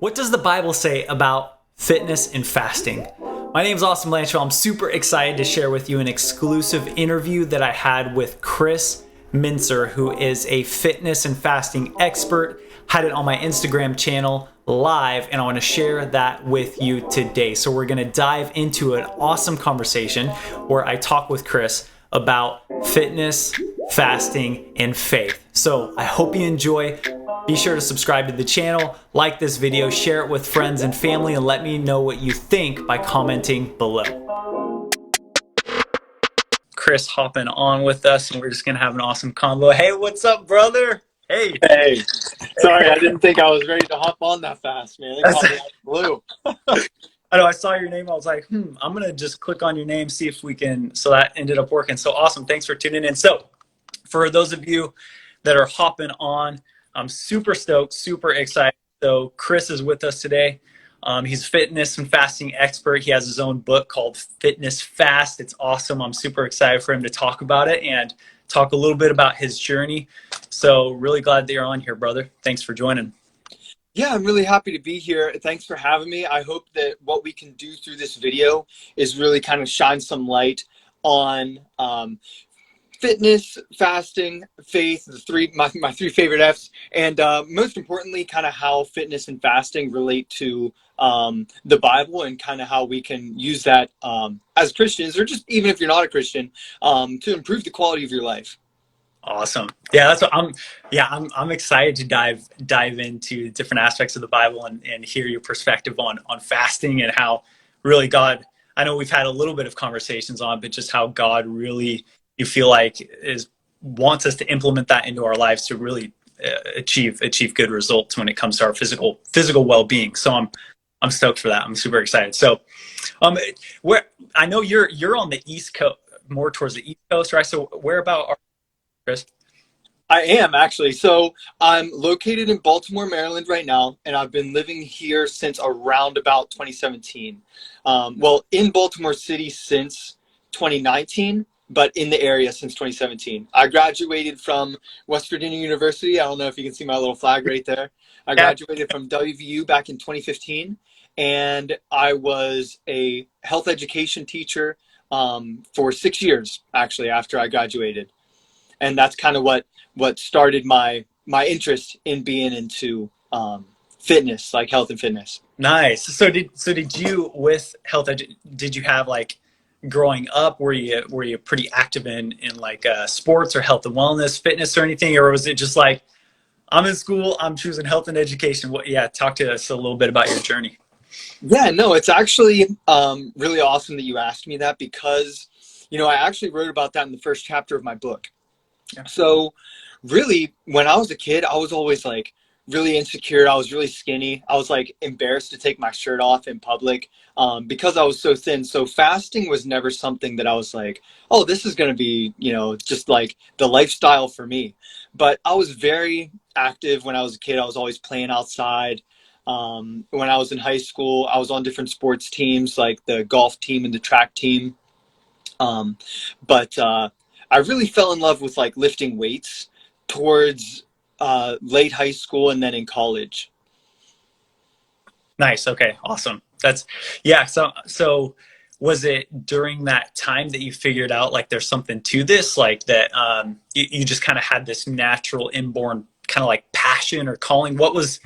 What does the Bible say about fitness and fasting? My name is Austin Blanchfill. I'm super excited to share with you an exclusive interview that I had with Chris Menser, who is a fitness and fasting expert. Had it on my Instagram channel live, and I want to share that with you today. So we're going to dive into an awesome conversation where I talk with Chris about fitness, fasting, and faith. So I hope you enjoy. Be sure to subscribe to the channel, like this video, share it with friends and family, and let me know what you think by commenting below. Chris hopping on with us, and we're just going to have an awesome convo. Hey, what's up, brother? Hey. Hey, sorry, I didn't think I was ready to hop on that fast, man. They called me out of the blue. I know, I saw your name. I was like, I'm going to just click on your name, see if we can. So that ended up working. So awesome. Thanks for tuning in. So for those of you that are hopping on, I'm super stoked, super excited. So Chris is with us today. He's a fitness and fasting expert. He has his own book called Fitness Fast. It's awesome. I'm super excited for him to talk about it and talk a little bit about his journey. So really glad that you're on here, brother. Thanks for joining. Yeah, I'm really happy to be here. Thanks for having me. I hope that what we can do through this video is really kind of shine some light on fitness, fasting, faith, my three favorite F's, and most importantly, kind of how fitness and fasting relate to the Bible and kind of how we can use that as Christians, or just even if you're not a Christian, to improve the quality of your life. Awesome. Yeah, that's what I'm excited to dive into different aspects of the Bible and hear your perspective on fasting and how really God, I know we've had a little bit of conversations on, but just how God really, you feel like, wants us to implement that into our lives to really achieve good results when it comes to our physical well-being. So I'm stoked for that. I'm super excited. So where I know you're on the East Coast, more towards the East Coast, right? So where about are you, Chris? I am actually. So I'm located in Baltimore, Maryland right now, and I've been living here since around about 2017. Well, in Baltimore City since 2019, but in the area since 2017. I graduated from West Virginia University. I don't know if you can see my little flag right there. I Yeah. graduated from WVU back in 2015, and I was a health education teacher for 6 years, actually, after I graduated. And that's kind of what started my interest in being into fitness, like health and fitness. Nice. So did you with did you have like growing up, were you pretty active in like sports or health and wellness, fitness or anything, or was it just like I'm in school, I'm choosing health and education? What? Yeah, talk to us a little bit about your journey. Yeah, no, it's actually really awesome that you asked me that, because I actually wrote about that in the first chapter of my book. Yeah. So really, when I was a kid, I was always like really insecure. I was really skinny. I was like embarrassed to take my shirt off in public because I was so thin. So fasting was never something that I was like, oh, this is going to be, just like the lifestyle for me. But I was very active when I was a kid. I was always playing outside. When I was in high school, I was on different sports teams, like the golf team and the track team. Um, but I really fell in love with like lifting weights towards late high school and then in college. Nice. Okay. Awesome. That's yeah. So was it during that time that you figured out like there's something to this, like that you just kind of had this natural inborn kind of like passion or calling? What was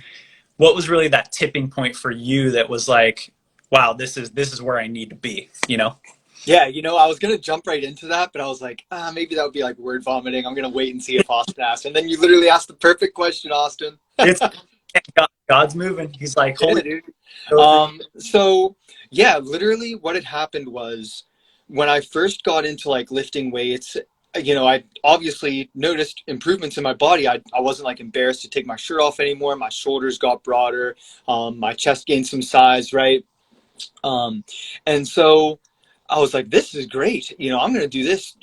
really that tipping point for you that was like, wow, this is where I need to be, you know? Yeah, I was gonna jump right into that, but I was like, maybe that would be like word vomiting. I'm gonna wait and see if Austin asks. And then you literally asked the perfect question, Austin. It's God's moving. He's like, Yeah, holy. dude. So yeah, literally what had happened was when I first got into like lifting weights, I obviously noticed improvements in my body. I wasn't like embarrassed to take my shirt off anymore. My shoulders got broader. My chest gained some size, right? And so I was like, this is great. I'm going to do this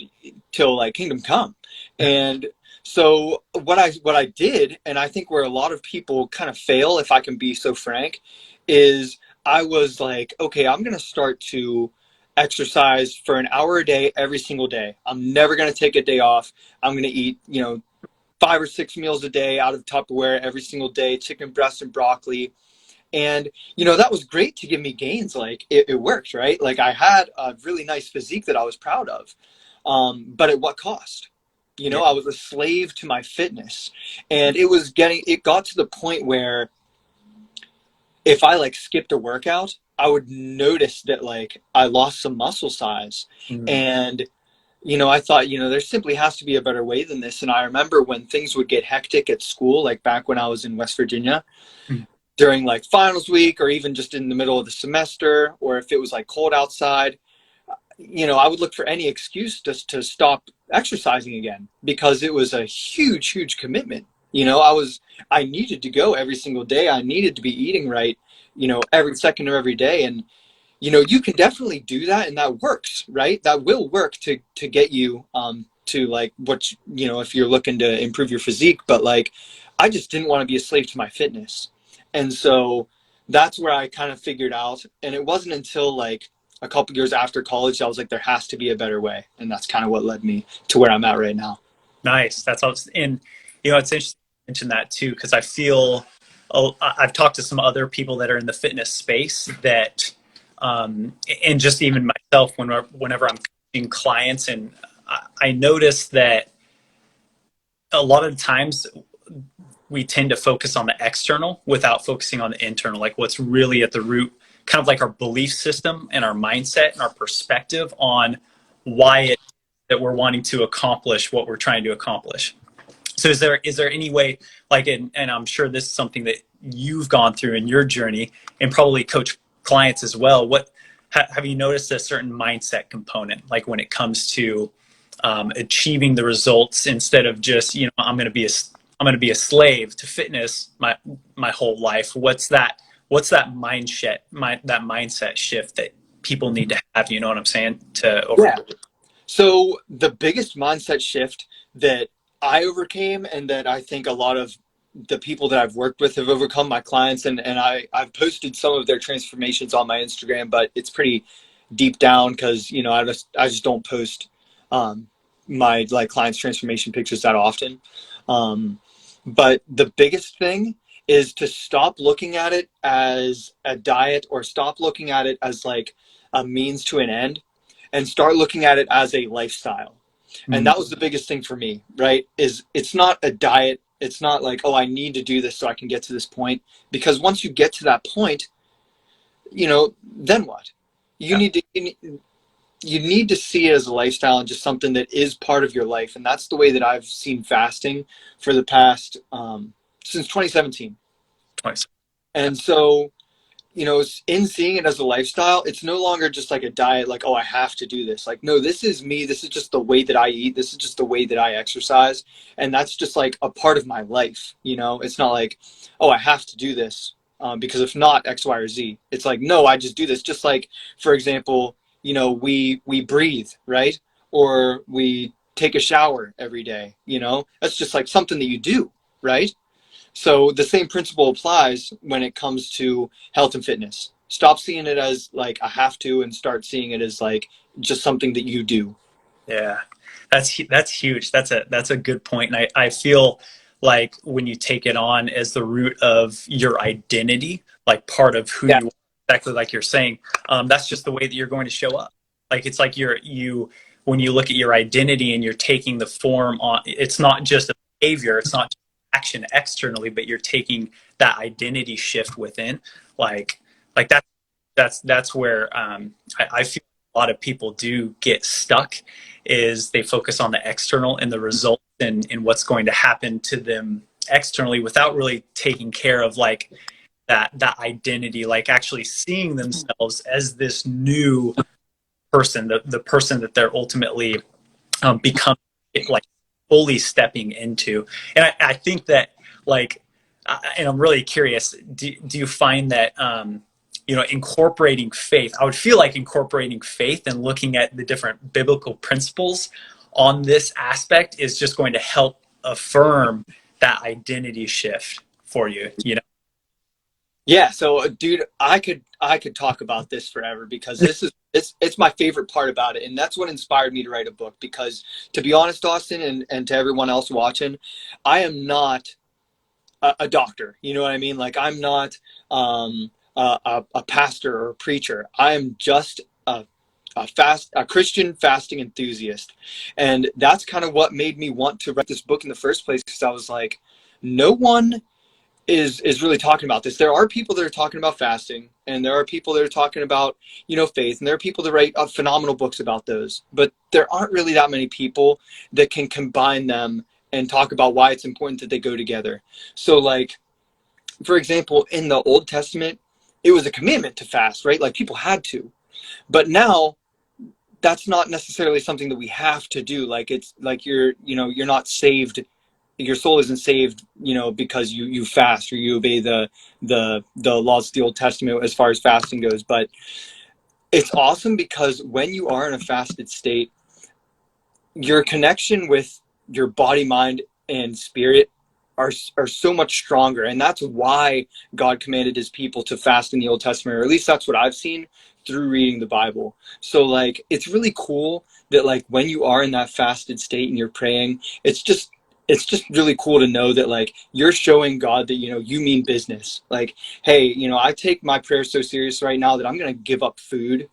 till like kingdom come. And so what I did, and I think where a lot of people kind of fail, if I can be so frank, is I was like, okay, I'm going to start to exercise for an hour a day, every single day. I'm never going to take a day off. I'm going to eat, 5 or 6 meals a day out of Tupperware every single day, chicken breast and broccoli. And, that was great to give me gains. Like it worked, right? Like I had a really nice physique that I was proud of. But at what cost? Yeah. I was a slave to my fitness, and it got to the point where if I like skipped a workout, I would notice that like I lost some muscle size. Mm. And, I thought, there simply has to be a better way than this. And I remember when things would get hectic at school, like back when I was in West Virginia, Mm. during like finals week or even just in the middle of the semester, or if it was like cold outside, I would look for any excuse just to stop exercising again, because it was a huge, huge commitment. I needed to go every single day. I needed to be eating right, every second of every day. And, you can definitely do that, and that works, right? That will work to get you, to like what, if you're looking to improve your physique. But like, I just didn't want to be a slave to my fitness. And so that's where I kind of figured out. And it wasn't until like a couple years after college I was like, there has to be a better way. And that's kind of what led me to where I'm at right now. Nice. That's all. And it's interesting to mention that too, because I feel I've talked to some other people that are in the fitness space that, and just even myself, whenever I'm coaching clients, and I notice that a lot of the times we tend to focus on the external without focusing on the internal, like what's really at the root, kind of like our belief system and our mindset and our perspective on why it that we're wanting to accomplish what we're trying to accomplish. So is there any way, like, and I'm sure this is something that you've gone through in your journey and probably coach clients as well. Have you noticed a certain mindset component, like when it comes to achieving the results, instead of just, I'm going to be a slave to fitness my whole life? What's that mindset shift that people need to have, you know what I'm saying, to Yeah. overcome? So the biggest mindset shift that I overcame, and that I think a lot of the people that I've worked with have overcome, my clients, and I've posted some of their transformations on my Instagram, but it's pretty deep down because, I just don't post my like clients' transformation pictures that often. But the biggest thing is to stop looking at it as a diet, or stop looking at it as like a means to an end, and start looking at it as a lifestyle. And Mm. that was the biggest thing for me, right? Is it's not a diet. It's not like, oh, I need to do this so I can get to this point. Because once you get to that point, then what? You Yeah. need to you need to see it as a lifestyle and just something that is part of your life. And that's the way that I've seen fasting for the past since 2017. Twice. And so, in seeing it as a lifestyle, it's no longer just like a diet, like, oh, I have to do this. Like, no, this is me. This is just the way that I eat. This is just the way that I exercise. And that's just like a part of my life. It's not like, oh, I have to do this because if not X, Y, or Z. It's like, no, I just do this. Just like, for example, we breathe, right? Or we take a shower every day. That's just like something that you do, right? So the same principle applies when it comes to health and fitness. Stop seeing it as like a have to, and start seeing it as like just something that you do. Yeah, that's huge. That's a good point. And I feel like when you take it on as the root of your identity, like part of who Yeah. you are, exactly like you're saying, that's just the way that you're going to show up. Like it's like you when you look at your identity and you're taking the form on. It's not just a behavior. It's not just action externally, but you're taking that identity shift within. Like like that's where I feel a lot of people do get stuck, is they focus on the external and the results and what's going to happen to them externally, without really taking care of like that identity, like actually seeing themselves as this new person, the person that they're ultimately becoming, like fully stepping into. And I think that, like, and I'm really curious, do you find that incorporating faith, I would feel like incorporating faith and looking at the different biblical principles on this aspect is just going to help affirm that identity shift for you? Yeah. So, dude, I could talk about this forever, because it's my favorite part about it, and that's what inspired me to write a book. Because, to be honest, Austin, and to everyone else watching, I am not a doctor. You know what I mean? Like, I'm not a pastor or a preacher. I am just a Christian fasting enthusiast. And that's kind of what made me want to write this book in the first place, because I was like, no one is really talking about this. There are people that are talking about fasting, and there are people that are talking about, faith, and there are people that write phenomenal books about those. But there aren't really that many people that can combine them and talk about why it's important that they go together. So, like, for example, in the Old Testament, it was a commandment to fast, right? Like, people had to. But now that's not necessarily something that we have to do. Like, it's like you're not saved, your soul isn't saved, because you fast or you obey the laws of the Old Testament as far as fasting goes. But it's awesome because when you are in a fasted state, your connection with your body, mind, and spirit are so much stronger. And that's why God commanded his people to fast in the Old Testament, or at least that's what I've seen through reading the Bible. So, like, it's really cool that, like, when you are in that fasted state and you're praying, it's just really cool to know that, like, you're showing God that, you mean business. Like, hey, I take my prayer so serious right now that I'm going to give up food,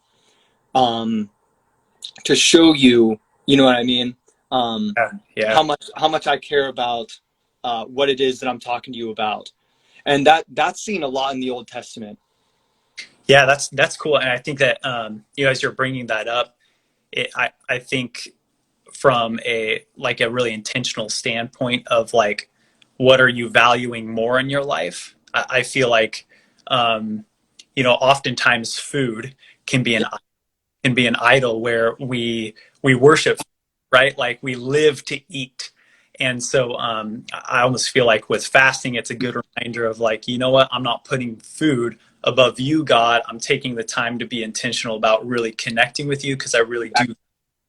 to show you, you know what I mean? Yeah. How much I care about what it is that I'm talking to you about. And that's seen a lot in the Old Testament. Yeah, that's cool. And I think that, as you're bringing that up, I think from a really intentional standpoint of, like, what are you valuing more in your life? I feel like, oftentimes food can be an Yeah, idol where we worship, right? Like, we live to eat. And so, I almost feel like with fasting, it's a good reminder of, like, you know what? I'm not putting food above you, God. I'm taking the time to be intentional about really connecting with you, because I really do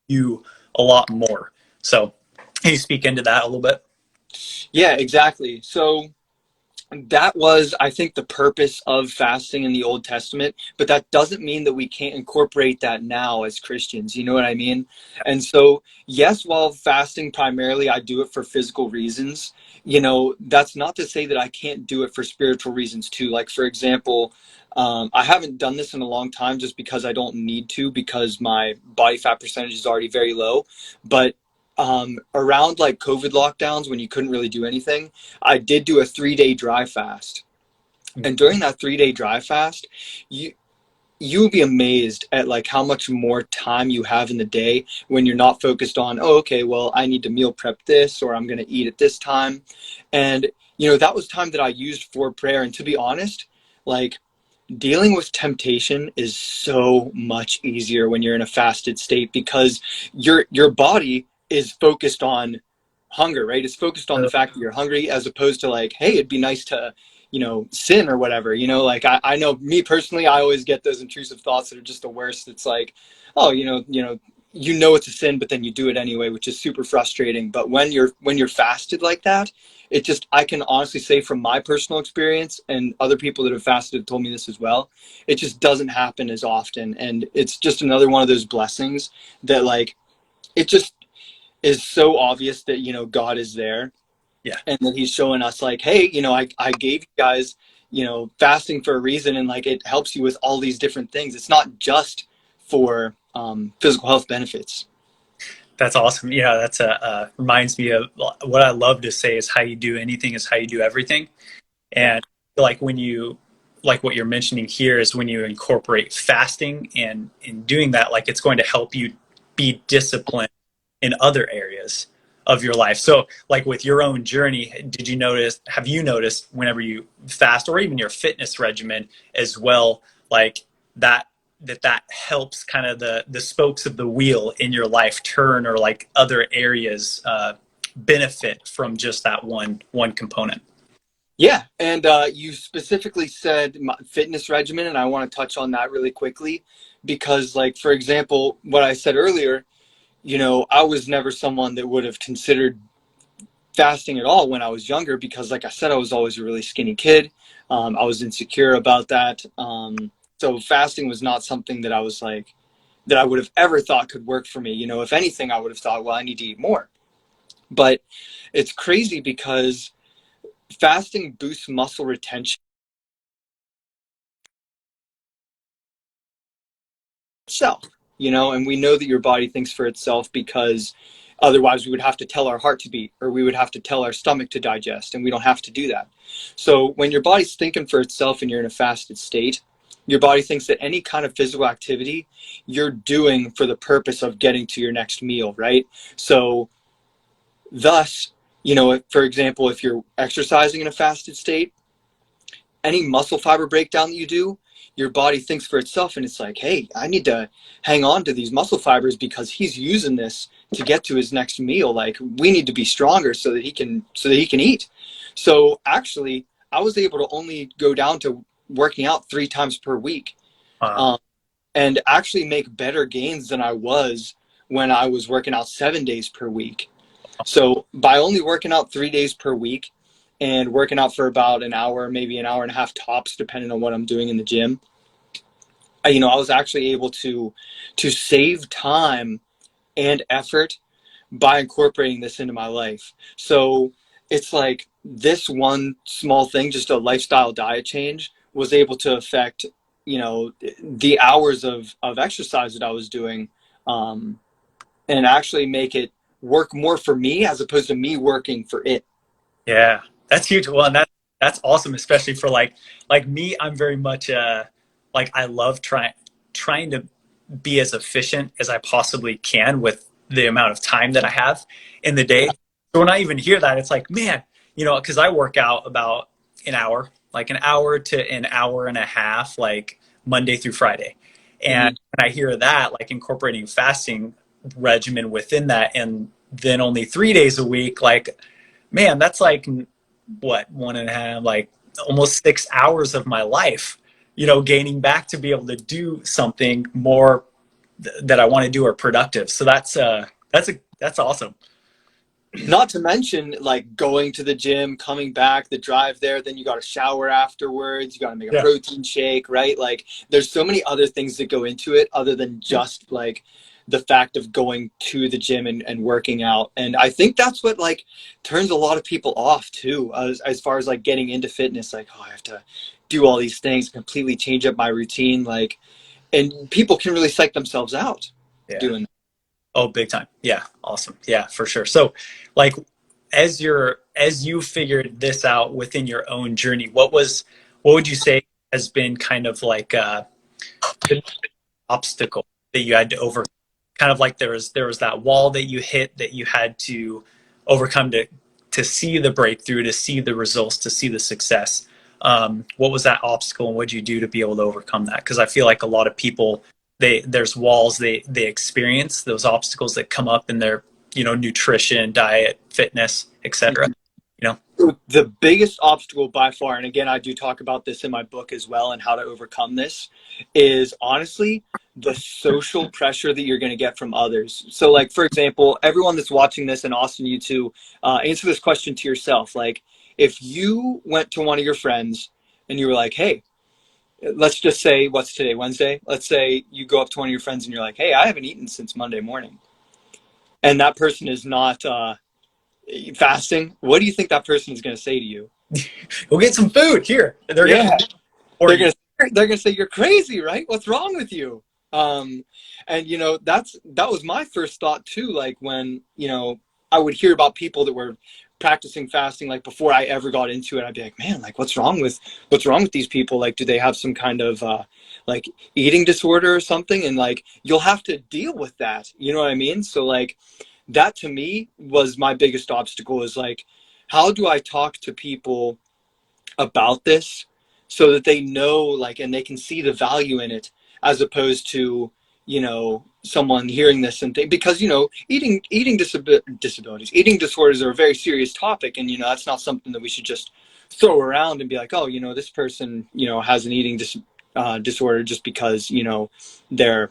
you a lot more. So can you speak into that a little bit? yeah, exactly. So that was, I think, the purpose of fasting in the Old Testament, but that doesn't mean that we can't incorporate that now as Christians. You know what I mean? And so, yes, while fasting primarily, I do it for physical reasons. That's not to say that I can't do it for spiritual reasons too. Like, for example, I haven't done this in a long time just because I don't need to, because my body fat percentage is already very low. But around, like, COVID lockdowns, when you couldn't really do anything, I did do a 3-day dry fast. And during that 3-day dry fast, you you will be amazed at, like, how much more time you have in the day when you're not focused on, oh, okay, well, I need to meal prep this, or I'm going to eat at this time. And that was time that I used for prayer. And to be honest, like, dealing with temptation is so much easier when you're in a fasted state, because your body is focused on hunger, right? It's focused on the fact that you're hungry, as opposed to, like, hey, it'd be nice to, sin or whatever. Like, I know, me personally, I always get those intrusive thoughts that are just the worst. It's like, oh, it's a sin, but then you do it anyway, which is super frustrating. But when you're fasted like that, I can honestly say, from my personal experience, and other people that have fasted have told me this as well, it just doesn't happen as often. And it's just another one of those blessings that, like, it just is so obvious that, God is there, Yeah. and that he's showing us, like, hey, I gave you guys, fasting for a reason. And, like, it helps you with all these different things. It's not just for physical health benefits. That's awesome. Yeah, that's reminds me of what I love to say is, how you do anything is how you do everything. Yeah. And, like, when you, like, what you're mentioning here is when you incorporate fasting, and in doing that, like, it's going to help you be disciplined in other areas of your life. So, like, with your own journey, have you noticed, whenever you fast, or even your fitness regimen as well, like, that helps kind of the spokes of the wheel in your life turn, or, like, other areas benefit from just that one component? Yeah, and you specifically said fitness regimen, and I want to touch on that really quickly, because, like, for example, what I said earlier, I was never someone that would have considered fasting at all when I was younger, because, like I said, I was always a really skinny kid. I was insecure about that. So fasting was not something that I was like, that I would have ever thought could work for me. If anything, I would have thought, well, I need to eat more. But it's crazy because fasting boosts muscle retention itself, you know, and we know that your body thinks for itself because otherwise we would have to tell our heart to beat, or we would have to tell our stomach to digest, and we don't have to do that. So when your body's thinking for itself and you're in a fasted state, your body thinks that any kind of physical activity you're doing for the purpose of getting to your next meal, right? So thus, you know, for example, if you're exercising in a fasted state, any muscle fiber breakdown that you do, your body thinks for itself and it's like, hey, I need to hang on to these muscle fibers because he's using this to get to his next meal. Like, we need to be stronger so that he can eat. So actually, I was able to only go down to working out 3 times per week, Wow. and actually make better gains than I was when I was working out 7 days per week. So by only working out 3 days per week and working out for about an hour, maybe an hour and a half tops, depending on what I'm doing in the gym, you know, I was actually able to save time and effort by incorporating this into my life. So it's like this one small thing, just a lifestyle diet change, was able to affect, you know, the hours of exercise that I was doing, and actually make it work more for me as opposed to me working for it. Yeah, that's huge. Well, and that's awesome, especially for like me. I'm very much like I love trying to be as efficient as I possibly can with the amount of time that I have in the day. So when I even hear that, it's like, man, you know, because I work out about an hour, like an hour to an hour and a half, like Monday through Friday. And Mhm. when I hear that, like incorporating fasting regimen within that, and then only 3 days a week, like, man, that's like what, 1.5, like almost 6 hours of my life, you know, gaining back to be able to do something more that I want to do or productive. So that's awesome. Not to mention, like, going to the gym, coming back, the drive there, then you got to shower afterwards, you got to make a Yeah. protein shake, right? Like, there's so many other things that go into it other than just like the fact of going to the gym and working out. And I think that's what like turns a lot of people off too, as far as like getting into fitness. Like, oh, I have to do all these things, completely change up my routine. Like, and people can really psych themselves out Yeah. doing that. Oh, big time. Yeah. Awesome. Yeah, for sure. So like as you figured this out within your own journey, what would you say has been kind of like the obstacle that you had to overcome? Kind of like there was that wall that you hit that you had to overcome to see the breakthrough, to see the results, to see the success. What was that obstacle, and what did you do to be able to overcome that? Because I feel like a lot of people, there's walls they experience, those obstacles that come up in their, you know, nutrition, diet, fitness, etc. You know. The biggest obstacle by far, and again, I do talk about this in my book as well, and how to overcome this, is honestly the social pressure that you're going to get from others. So, like, for example, everyone that's watching this, and Austin, you too, answer this question to yourself. Like, if you went to one of your friends and you were like, hey, let's just say, what's today, Wednesday? Let's say you go up to one of your friends and you're like, hey, I haven't eaten since Monday morning. And that person is not fasting. What do you think that person is going to say to you? Go get some food here. They're gonna Yeah, or they're you. gonna say you're crazy, right? What's wrong with you? Um, and you know, that was my first thought too. Like, when, you know, I would hear about people that were practicing fasting, like before I ever got into it, I'd be like, man, like, what's wrong with these people? Like, do they have some kind of like eating disorder or something? And like, you'll have to deal with that. You know what I mean? So like, that to me was my biggest obstacle, is like, how do I talk to people about this so that they know, like, and they can see the value in it, as opposed to, you know, someone hearing this and think, because, you know, disabilities, eating disorders are a very serious topic, and you know, that's not something that we should just throw around and be like, oh, you know, this person, you know, has an eating disorder just because, you know, they're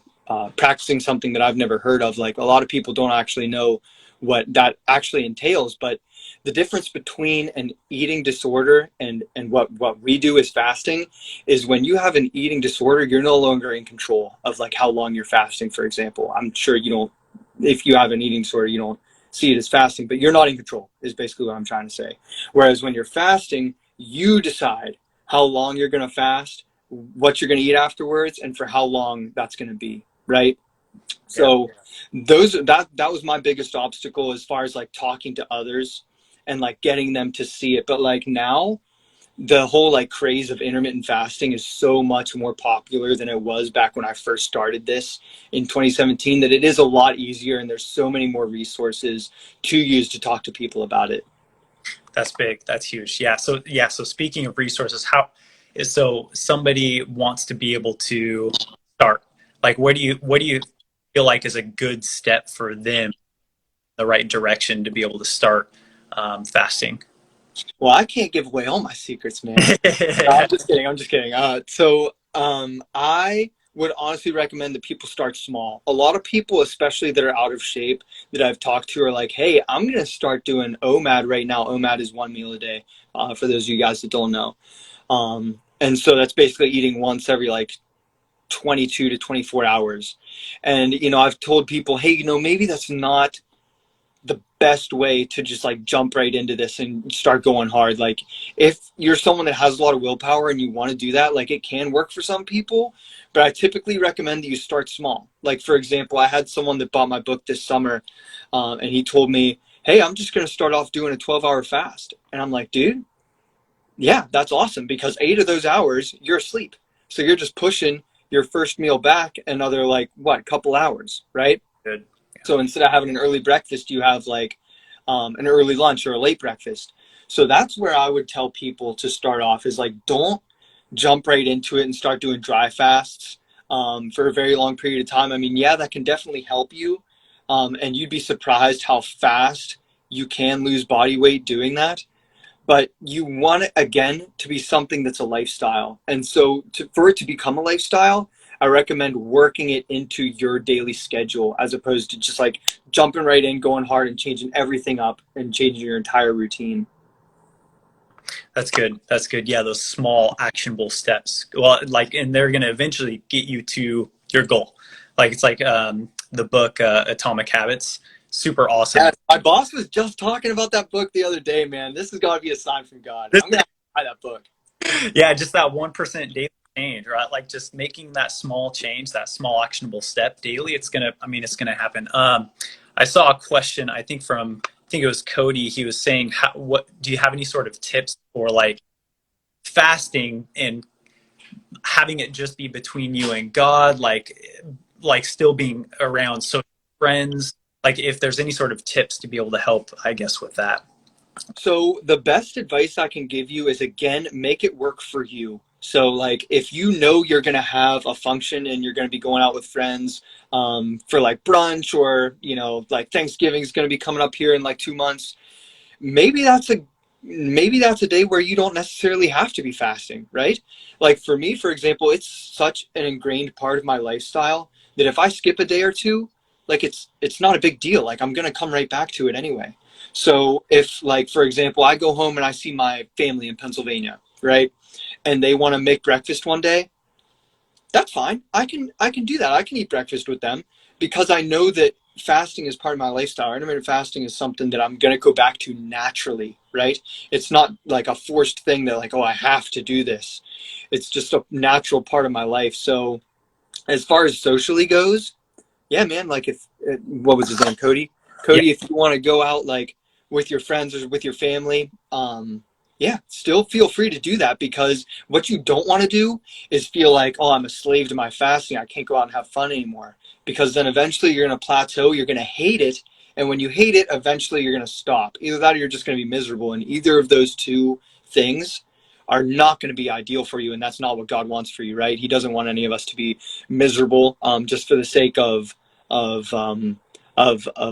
practicing something that I've never heard of. Like, a lot of people don't actually know what that actually entails. But the difference between an eating disorder and what we do is fasting, is when you have an eating disorder, you're no longer in control of like how long you're fasting. For example, I'm sure you don't, if you have an eating disorder, you don't see it as fasting, but you're not in control, is basically what I'm trying to say. Whereas when you're fasting, you decide how long you're going to fast, what you're going to eat afterwards, and for how long that's going to be. right? Yeah. So that was my biggest obstacle as far as like talking to others and like getting them to see it. But like now the whole like craze of intermittent fasting is so much more popular than it was back when I first started this in 2017, that it is a lot easier and there's so many more resources to use to talk to people about it. That's big. That's huge. So speaking of resources, so somebody wants to be able to start. Like what do you feel like is a good step for them, the right direction to be able to start fasting? Well, I can't give away all my secrets, man. No, I'm just kidding. I'm just kidding. I would honestly recommend that people start small. A lot of people, especially that are out of shape, that I've talked to, are like, "Hey, I'm gonna start doing OMAD right now." OMAD is one meal a day. For those of you guys that don't know, and so that's basically eating once every like 22 to 24 hours. And I've told people, "Hey, maybe that's not the best way to just like jump right into this and start going hard." Like if you're someone that has a lot of willpower and you want to do that, like it can work for some people, but I typically recommend that you start small. Like for example, I had someone that bought my book this summer, and he told me, "Hey, I'm just going to start off doing a 12-hour fast." And I'm like, "Dude, yeah, that's awesome, because 8 of those hours you're asleep, so you're just pushing your first meal back another like what couple hours, right?" Good. So instead of having an early breakfast, you have like an early lunch or a late breakfast. So that's where I would tell people to start off, is like, don't jump right into it and start doing dry fasts for a very long period of time. I mean, yeah, that can definitely help you. And you'd be surprised how fast you can lose body weight doing that. But you want it, again, to be something that's a lifestyle. And so for it to become a lifestyle, I recommend working it into your daily schedule, as opposed to just like jumping right in, going hard and changing everything up and changing your entire routine. That's good. That's good. Yeah, those small actionable steps. Well, like, and they're going to eventually get you to your goal. Like, it's like the book Atomic Habits. Super awesome. Yeah, my boss was just talking about that book the other day, man. This has got to be a sign from God. This, I'm going to buy that book. yeah, just that 1% daily change, right? Like, just making that small change, that small actionable step daily. It's gonna happen. I saw a question, I think it was Cody. He was saying, what do you have any sort of tips for like fasting and having it just be between you and God, like still being around social friends, like if there's any sort of tips to be able to help, I guess, with that. So the best advice I can give you is, again, make it work for you. So like if you know you're going to have a function and you're going to be going out with friends for like brunch, or like Thanksgiving is going to be coming up here in like 2 months, maybe that's a day where you don't necessarily have to be fasting, right? Like for me, for example, it's such an ingrained part of my lifestyle that if I skip a day or two, like it's not a big deal. Like I'm going to come right back to it anyway. So if, like, for example, I go home and I see my family in Pennsylvania, right? And they want to make breakfast one day, that's fine. I can do that. I can eat breakfast with them, because I know that fasting is part of my lifestyle. Intermittent fasting is something that I'm going to go back to naturally, right? It's not like a forced thing that like, oh, I have to do this. It's just a natural part of my life. So as far as socially goes, yeah, man, like if, what was his name? Cody? Yeah, Cody, if you want to go out like with your friends or with your family, yeah, still feel free to do that, because what you don't want to do is feel like, oh, I'm a slave to my fasting, I can't go out and have fun anymore. Because then eventually you're going to plateau, you're going to hate it. And when you hate it, eventually you're going to stop. Either that or you're just going to be miserable. And either of those two things are not going to be ideal for you. And that's not what God wants for you, right? He doesn't want any of us to be miserable just for the sake of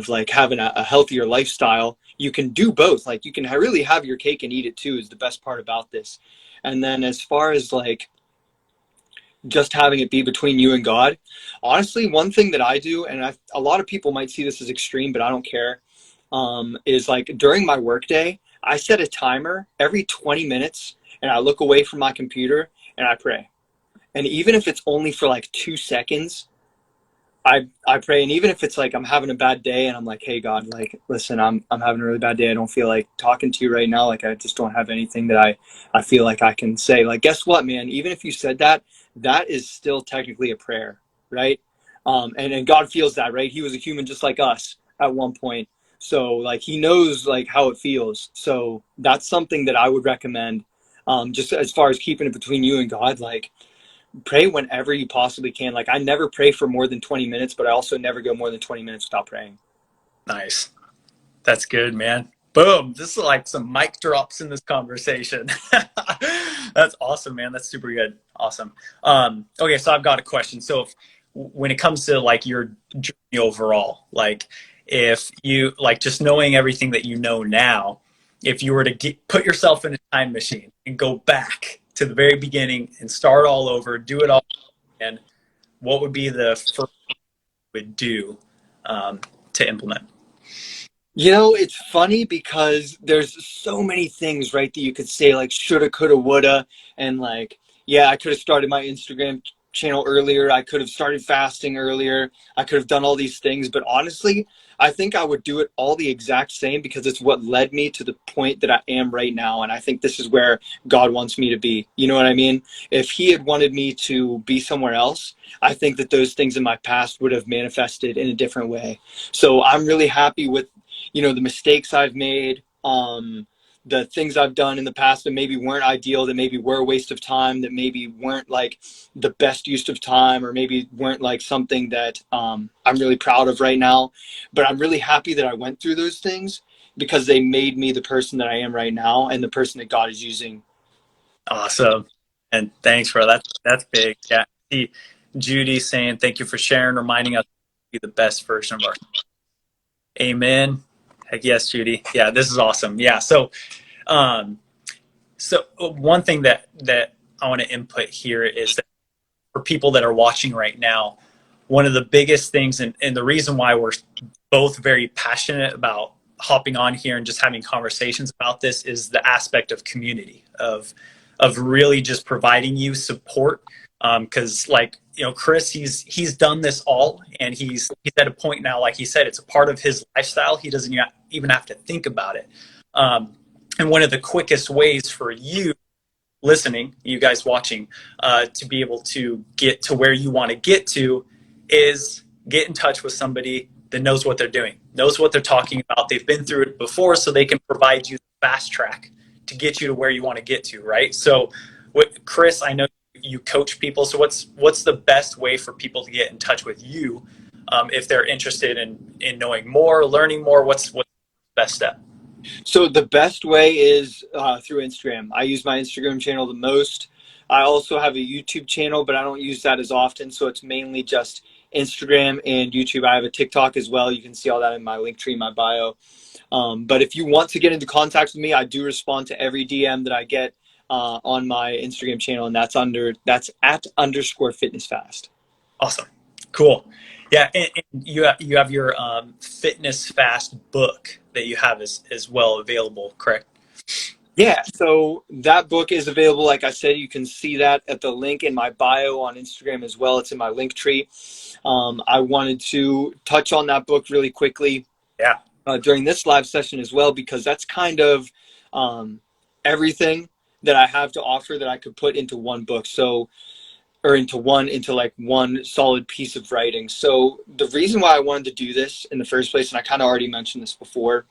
like having a healthier lifestyle. You can do both. Like you can really have your cake and eat it too, is the best part about this. And then as far as like just having it be between you and God, honestly, one thing that I do, and a lot of people might see this as extreme, but I don't care, is like during my workday, I set a timer every 20 minutes and I look away from my computer and I pray. And even if it's only for like 2 seconds, I pray. And even if it's like I'm having a bad day and I'm like, hey God, like listen, I'm having a really bad day, I don't feel like talking to you right now, like I just don't have anything that I feel like I can say. Like, guess what, man, even if you said that, that is still technically a prayer, right? And God feels that, right? He was a human just like us at one point. So like he knows like how it feels. So that's something that I would recommend. Just as far as keeping it between you and God, like pray whenever you possibly can. Like I never pray for more than 20 minutes, but I also never go more than 20 minutes without praying. Nice. That's good, man. Boom. This is like some mic drops in this conversation. That's awesome, man. That's super good. Awesome. Okay, so I've got a question. So when it comes to like your journey overall, like if you like just knowing everything that you know now, if you were to put yourself in a time machine and go back to the very beginning and start all over, do it all again, what would be the first you would do um, to implement? You know, it's funny because there's so many things, right, that you could say like shoulda, coulda, woulda, and like, yeah, I could have started my Instagram channel earlier. I could have started fasting earlier. I could have done all these things, but honestly, I think I would do it all the exact same because it's what led me to the point that I am right now. And I think this is where God wants me to be. You know what I mean? If He had wanted me to be somewhere else, I think that those things in my past would have manifested in a different way. So I'm really happy with the mistakes I've made, the things I've done in the past that maybe weren't ideal, that maybe were a waste of time, that maybe weren't like the best use of time, or maybe weren't like something that I'm really proud of right now. But I'm really happy that I went through those things because they made me the person that I am right now and the person that God is using. Awesome. And thanks for that. That's big. Yeah. See, Judy saying, thank you for sharing, reminding us to be the best version of ourselves. Amen. Heck yes, Judy. Yeah, this is awesome. Yeah. Um, so one thing that I want to input here is that for people that are watching right now, one of the biggest things, and the reason why we're both very passionate about hopping on here and just having conversations about this is the aspect of community, of really just providing you support. Because like Chris, he's done this all, and he's at a point now, like he said, it's a part of his lifestyle. He doesn't even have to think about it. And one of the quickest ways for you listening, you guys watching, to be able to get to where you want to get to is get in touch with somebody that knows what they're doing, knows what they're talking about. They've been through it before, so they can provide you the fast track to get you to where you want to get to, right? So, Chris, I know you coach people. So, what's the best way for people to get in touch with you if they're interested in knowing more, learning more? What's the best step? So the best way is through Instagram. I use my Instagram channel the most. I also have a YouTube channel, but I don't use that as often. So it's mainly just Instagram and YouTube. I have a TikTok as well. You can see all that in my link tree, my bio. But if you want to get into contact with me, I do respond to every DM that I get on my Instagram channel, and that's at _fitnessfast. Awesome. Cool. Yeah, and you have your fitness fast book that you have as well available, correct? Yeah, so that book is available. Like I said, you can see that at the link in my bio on Instagram as well. It's in my link tree. I wanted to touch on that book really quickly Yeah. during this live session as well, because that's kind of everything that I have to offer that I could put into one book. So, or into like one solid piece of writing. So the reason why I wanted to do this in the first place, and I kind of already mentioned this before,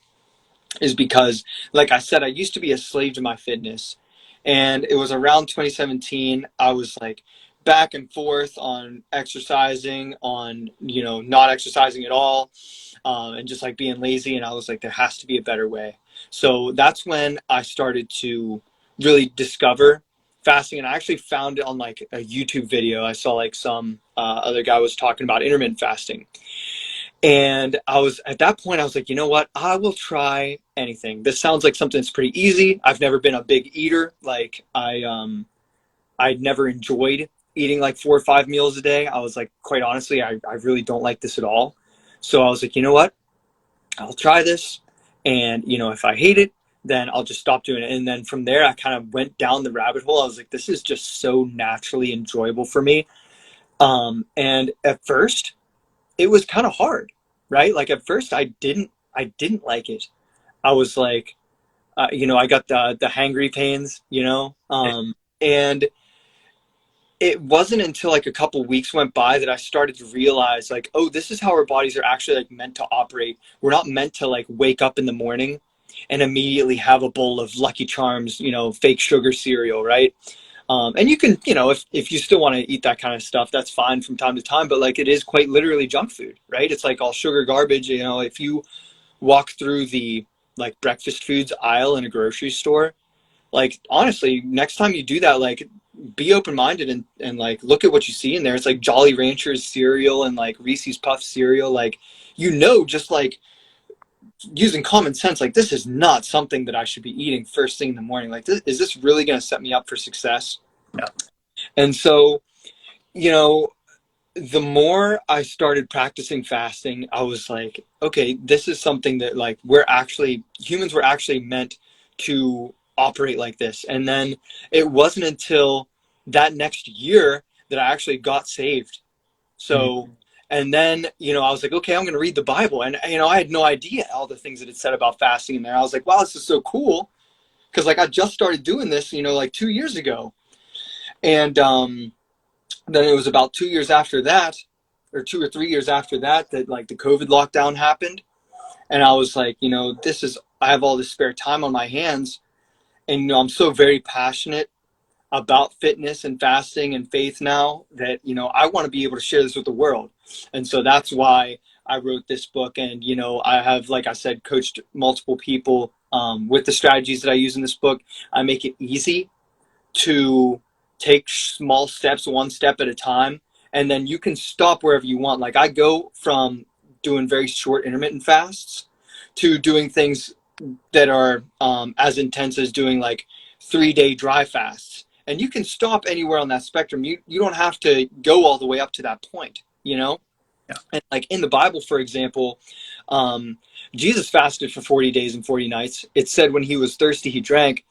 is because, like I said, I used to be a slave to my fitness. And it was around 2017, I was like back and forth on exercising, on, not exercising at all, and just like being lazy. And I was like, there has to be a better way. So that's when I started to really discover fasting. And I actually found it on like a YouTube video. I saw like some other guy was talking about intermittent fasting. And I was at that point, I was like, you know what? I will try anything. This sounds like something that's pretty easy. I've never been a big eater. Like I'd never enjoyed eating like 4 or 5 meals a day. I was like, quite honestly, I really don't like this at all. So I was like, you know what? I'll try this. And, if I hate it, then I'll just stop doing it. And then from there, I kind of went down the rabbit hole. I was like, this is just so naturally enjoyable for me. And at first, it was kind of hard, right? Like at first I didn't like it. I was like, I got the hangry pains, and it wasn't until like a couple weeks went by that I started to realize like, oh, this is how our bodies are actually like meant to operate. We're not meant to like wake up in the morning and immediately have a bowl of Lucky Charms, you know, fake sugar cereal, right? And you can, you know, if you still want to eat that kind of stuff, that's fine from time to time. But like, it is quite literally junk food, right? It's like all sugar garbage. You know, if you walk through the like breakfast foods aisle in a grocery store, like honestly, next time you do that, like be open-minded and like look at what you see in there. It's like Jolly Ranchers cereal and like Reese's Puff cereal. Like, you know, just like using common sense, like this is not something that I should be eating first thing in the morning. Like, is this really going to set me up for success? Yeah. And so, you know, the more I started practicing fasting, I was like, okay, this is something that like humans were actually meant to operate like this. And then it wasn't until that next year that I actually got saved. So, and then, you know, I was like, okay, I'm going to read the Bible. And, you know, I had no idea all the things that it said about fasting in there. I was like, wow, this is so cool. Cause like I just started doing this, you know, like 2 years ago. And, then it was about 2 years after that, or 2 or 3 years after that, that like the COVID lockdown happened. And I was like, you know, I have all this spare time on my hands. And, you know, I'm so very passionate about fitness and fasting and faith now that, you know, I want to be able to share this with the world. And so that's why I wrote this book. And, you know, I have, like I said, coached multiple people with the strategies that I use in this book. I make it easy to take small steps, one step at a time, and then you can stop wherever you want. Like, I go from doing very short intermittent fasts to doing things that are as intense as doing like 3-day dry fasts. And you can stop anywhere on that spectrum. You don't have to go all the way up to that point, you know? Yeah. And like in the Bible, for example, Jesus fasted for 40 days and 40 nights. It said when he was thirsty, he drank.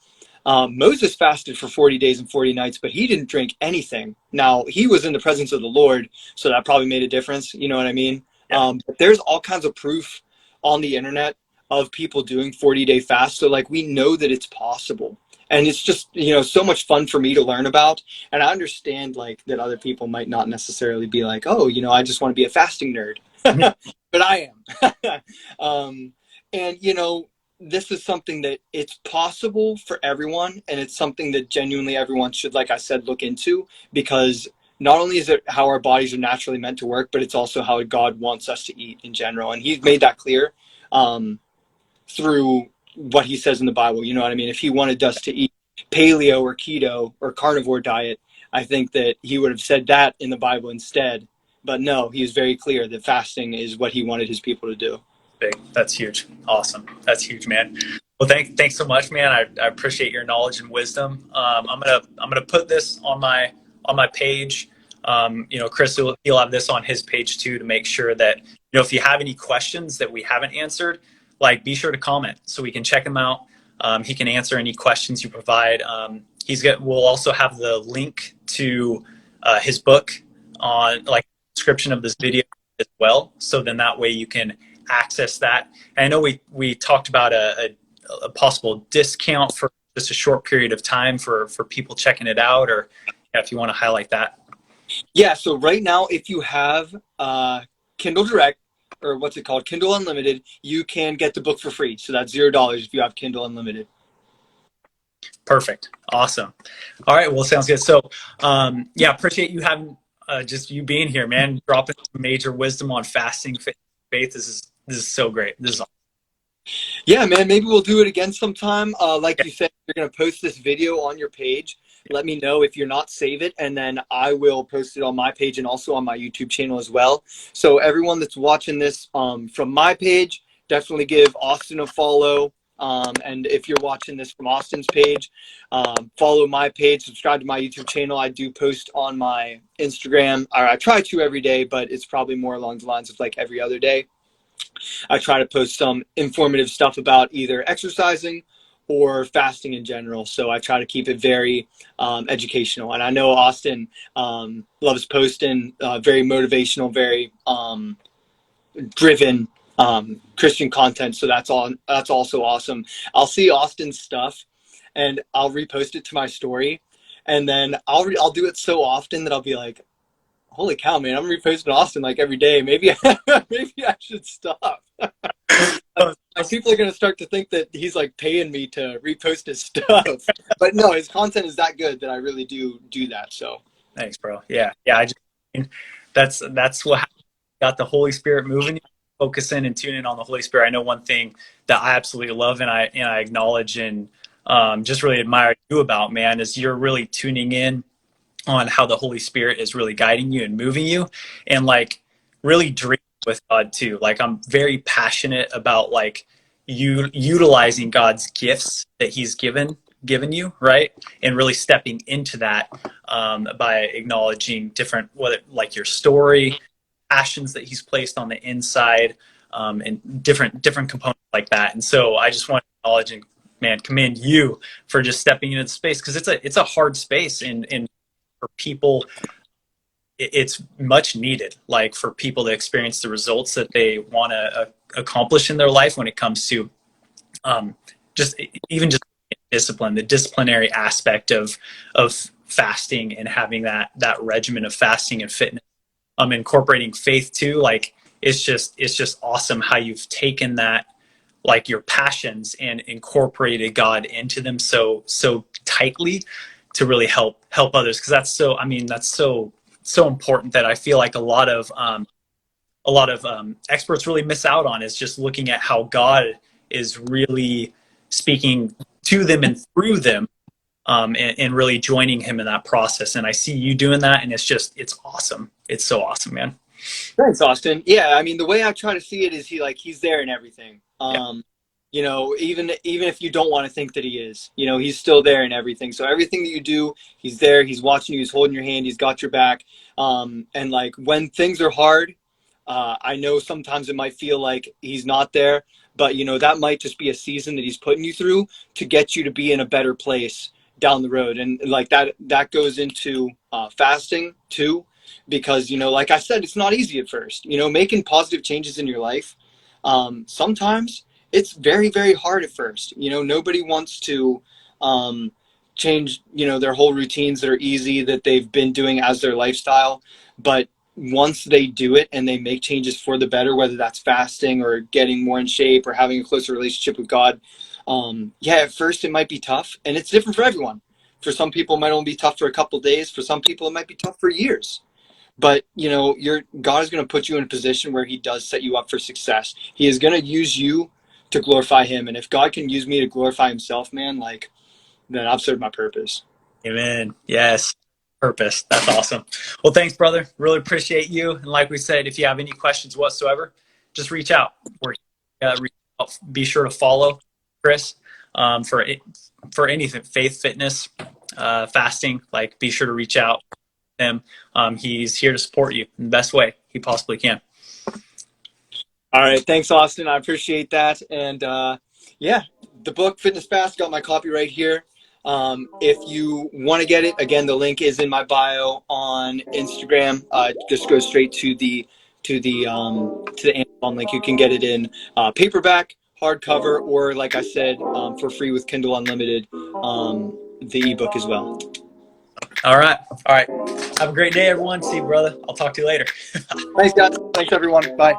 Moses fasted for 40 days and 40 nights, but he didn't drink anything. Now, he was in the presence of the Lord, so that probably made a difference. You know what I mean? Yeah. But there's all kinds of proof on the internet of people doing 40-day fasts. So like, we know that it's possible. And it's just, you know, so much fun for me to learn about. And I understand like that other people might not necessarily be like, oh, you know, I just want to be a fasting nerd. But I am. And, you know, this is something that it's possible for everyone. And it's something that genuinely everyone should, like I said, look into, because not only is it how our bodies are naturally meant to work, but it's also how God wants us to eat in general. And he's made that clear through what he says in the Bible. You know what I mean? If he wanted us to eat paleo or keto or carnivore diet, I think that he would have said that in the Bible instead. But no, he is very clear that fasting is what he wanted his people to do. Big. That's huge. Awesome. That's huge, man. Well, thanks so much, man. I appreciate your knowledge and wisdom. I'm gonna put this on my page. You know, Chris he'll have this on his page too, to make sure that, you know, if you have any questions that we haven't answered, like, be sure to comment so we can check him out. He can answer any questions you provide. We'll also have the link to his book on like description of this video as well. So then that way you can access that. And I know we talked about a possible discount for just a short period of time for people checking it out, or if you want to highlight that. Yeah. So right now, if you have Kindle Direct, or what's it called, Kindle Unlimited, you can get the book for free. So that's $0 if you have Kindle Unlimited. Perfect. Awesome. All right. Well, sounds good. So, yeah, appreciate you having just you being here, man. Dropping some major wisdom on fasting, faith. This is so great. This is awesome. Yeah, man. Maybe we'll do it again sometime. Like you said, you're gonna post this video on your page. Let me know. If you're not, save it, and then I will post it on my page and also on my YouTube channel as well. So everyone that's watching this from my page, definitely give Austin a follow. And if you're watching this from Austin's page, follow my page, subscribe to my YouTube channel. I do post on my Instagram, or I try to every day, but it's probably more along the lines of like every other day. I try to post some informative stuff about either exercising or fasting in general. So I try to keep it very educational. And I know Austin loves posting very motivational, very driven Christian content. So that's also awesome. I'll see Austin's stuff and I'll repost it to my story. And then I'll do it so often that I'll be like, holy cow, man, I'm reposting Austin like every day. Maybe maybe I should stop. People are gonna start to think that he's like paying me to repost his stuff. But no, his content is that good that I really do that. So Thanks, bro. Yeah, yeah. That's what got the Holy Spirit moving. Focusing and tuning on the Holy Spirit. I know one thing that I absolutely love, and I acknowledge and just really admire you about, man, is you're really tuning in on how the Holy Spirit is really guiding you and moving you, and like really dreaming with God too. Like I'm very passionate about like you utilizing God's gifts that He's given you, right, and really stepping into that by acknowledging different, whether like your story, passions that He's placed on the inside, and different components like that. And so I just want to acknowledge and, man, commend you for just stepping into the space, because it's a hard space, and for people it's much needed, like for people to experience the results that they want to accomplish in their life when it comes to um, just even just discipline, the disciplinary aspect of fasting, and having that regimen of fasting and fitness, incorporating faith too. Like it's just awesome how you've taken that, like your passions, and incorporated God into them so tightly to really help others. Because that's so important, that I feel like a lot of experts really miss out on, is just looking at how God is really speaking to them and through them, and really joining Him in that process. And I see you doing that, and it's awesome. It's so awesome, man. thanks, Austin. Yeah, I mean, the way I try to see it is he's there in everything. Yeah. You know, even if you don't want to think that he is, you know, he's still there in everything. So everything that you do, he's there. He's watching you. He's holding your hand. He's got your back. And like when things are hard, I know sometimes it might feel like he's not there, but you know that might just be a season that he's putting you through to get you to be in a better place down the road. And like that goes into fasting too, because you know, like I said, it's not easy at first. You know, making positive changes in your life, sometimes it's very, very hard at first. You know, nobody wants to change, you know, their whole routines that are easy, that they've been doing as their lifestyle. But once they do it and they make changes for the better, whether that's fasting or getting more in shape or having a closer relationship with God, yeah, at first it might be tough, and it's different for everyone. For some people, it might only be tough for a couple of days. For some people, it might be tough for years. But you know, God is going to put you in a position where He does set you up for success. He is going to use you to glorify Him, and if God can use me to glorify Himself, man, like then I've served my purpose. Amen. Yes. Purpose. That's awesome. Well, thanks, brother. Really appreciate you. And like we said, if you have any questions whatsoever, just reach out. Reach out. Be sure to follow Chris for anything, faith, fitness, fasting. Like, be sure to reach out to him. He's here to support you in the best way he possibly can. All right, thanks, Austin. I appreciate that. And yeah, the book Fitness Fast, got my copy right here. If you want to get it, again, the link is in my bio on Instagram. Just go straight to the Amazon link. You can get it in paperback, hardcover, or like I said, for free with Kindle Unlimited, the ebook as well. All right. Have a great day, everyone. See you, brother. I'll talk to you later. Thanks, guys. Thanks, everyone. Bye.